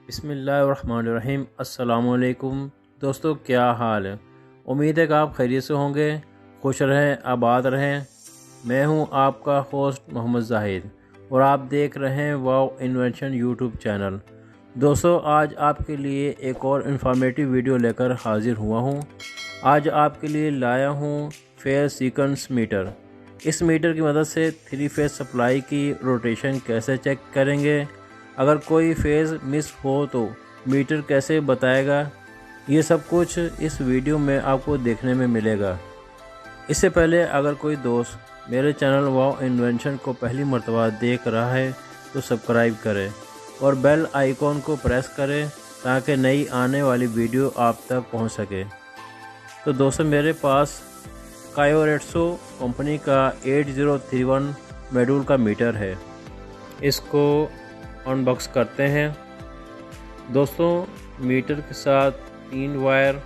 बिस्मिल्लाहिर्रहमानिर्रहीम। अस्सलामुअलैकुम दोस्तों, क्या हाल है। उम्मीद है कि आप खैरियत से होंगे, खुश रहें, आबाद रहें। मैं हूं आपका होस्ट मोहम्मद जाहिद और आप देख रहे हैं वाव इन्वेंशन यूट्यूब चैनल। दोस्तों, आज आपके लिए एक और इन्फॉर्मेटिव वीडियो लेकर हाजिर हुआ हूं। आज आपके लिए लाया हूं फेज सीक्वेंस मीटर। इस मीटर की मदद से 3 फेज सप्लाई की रोटेशन कैसे चेक करेंगे, अगर कोई फेज़ मिस हो तो मीटर कैसे बताएगा, ये सब कुछ इस वीडियो में आपको देखने में मिलेगा। इससे पहले अगर कोई दोस्त मेरे चैनल वाव इन्वेंशन को पहली मर्तबा देख रहा है तो सब्सक्राइब करें और बेल आइकॉन को प्रेस करें ताकि नई आने वाली वीडियो आप तक पहुंच सके। तो दोस्तों, मेरे पास कायोरेट्सो कंपनी का 8031 मॉड्यूल का मीटर है। इसको अनबॉक्स करते हैं। दोस्तों, मीटर के साथ 3 वायर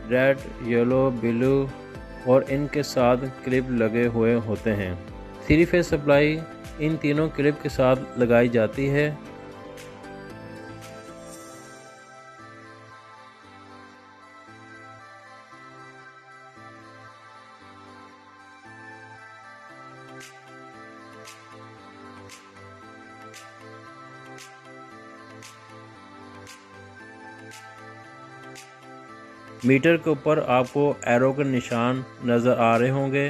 रेड, येलो, ब्लू और इनके साथ क्लिप लगे हुए होते हैं। 3 फेज सप्लाई इन तीनों क्लिप के साथ लगाई जाती है। मीटर के ऊपर आपको एरो के निशान नज़र आ रहे होंगे।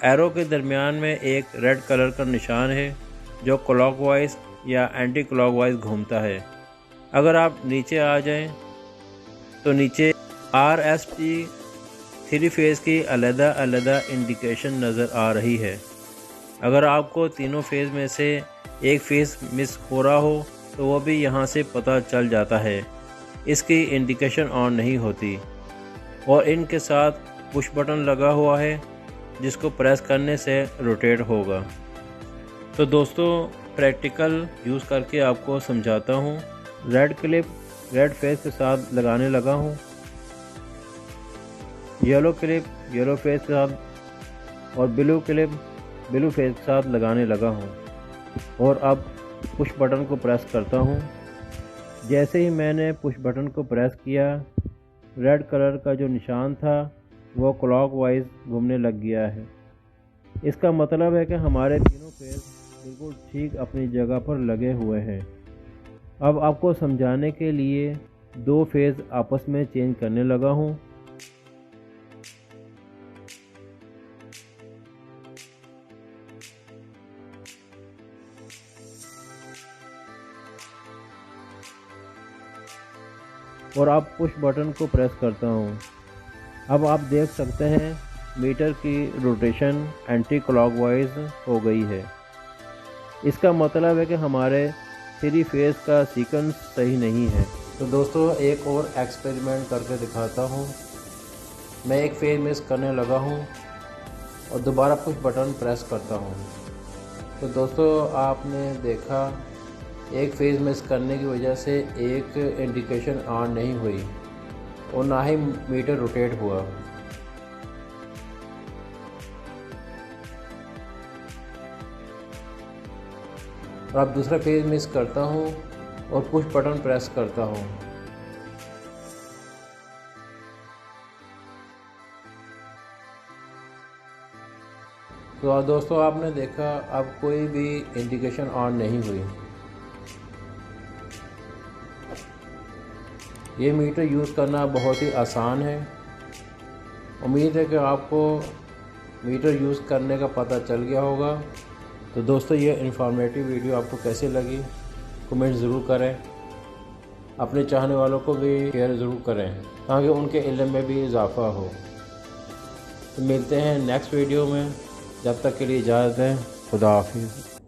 एरो के दरमियान में एक रेड कलर का निशान है जो क्लॉकवाइज या एंटी क्लॉकवाइज घूमता है। अगर आप नीचे आ जाएं तो नीचे RST 3 फेज़ की अलग-अलग इंडिकेशन नज़र आ रही है। अगर आपको तीनों फेज़ में से एक फेज़ मिस हो रहा हो तो वो भी यहाँ से पता चल जाता है। इसकी इंडिकेशन ऑन नहीं होती और इनके साथ पुश बटन लगा हुआ है जिसको प्रेस करने से रोटेट होगा। तो दोस्तों, प्रैक्टिकल यूज़ करके आपको समझाता हूँ। रेड क्लिप रेड फेस के साथ लगाने लगा हूँ, येलो क्लिप येलो फेस के साथ और ब्लू क्लिप ब्लू फेस के साथ लगाने लगा हूँ और अब पुश बटन को प्रेस करता हूँ। जैसे ही मैंने पुश बटन को प्रेस किया, रेड कलर का जो निशान था वो क्लॉकवाइज घूमने लग गया है। इसका मतलब है कि हमारे तीनों फेज बिल्कुल ठीक अपनी जगह पर लगे हुए हैं। अब आपको समझाने के लिए 2 फेज आपस में चेंज करने लगा हूँ। और अब पुश बटन को प्रेस करता हूँ। अब आप देख सकते हैं मीटर की रोटेशन एंटी क्लॉकवाइज हो गई है। इसका मतलब है कि हमारे 3 फेज का सीक्वेंस सही नहीं है। तो दोस्तों, एक और एक्सपेरिमेंट करके दिखाता हूँ। मैं एक फेज मिस करने लगा हूँ और दोबारा पुश बटन प्रेस करता हूँ। तो दोस्तों, आपने देखा एक फेज़ मिस करने की वजह से एक इंडिकेशन ऑन नहीं हुई और ना ही मीटर रोटेट हुआ। और अब दूसरा फेज़ मिस करता हूँ और पुश बटन प्रेस करता हूँ। तो दोस्तों, आपने देखा अब कोई भी इंडिकेशन ऑन नहीं हुई। ये मीटर यूज़ करना बहुत ही आसान है। उम्मीद है कि आपको मीटर यूज़ करने का पता चल गया होगा। तो दोस्तों, ये इन्फॉर्मेटिव वीडियो आपको कैसी लगी कमेंट ज़रूर करें। अपने चाहने वालों को भी शेयर ज़रूर करें ताकि उनके इल्म में भी इजाफ़ा हो। तो मिलते हैं नेक्स्ट वीडियो में, जब तक के लिए इजाज़त है। खुदा हाफिज़।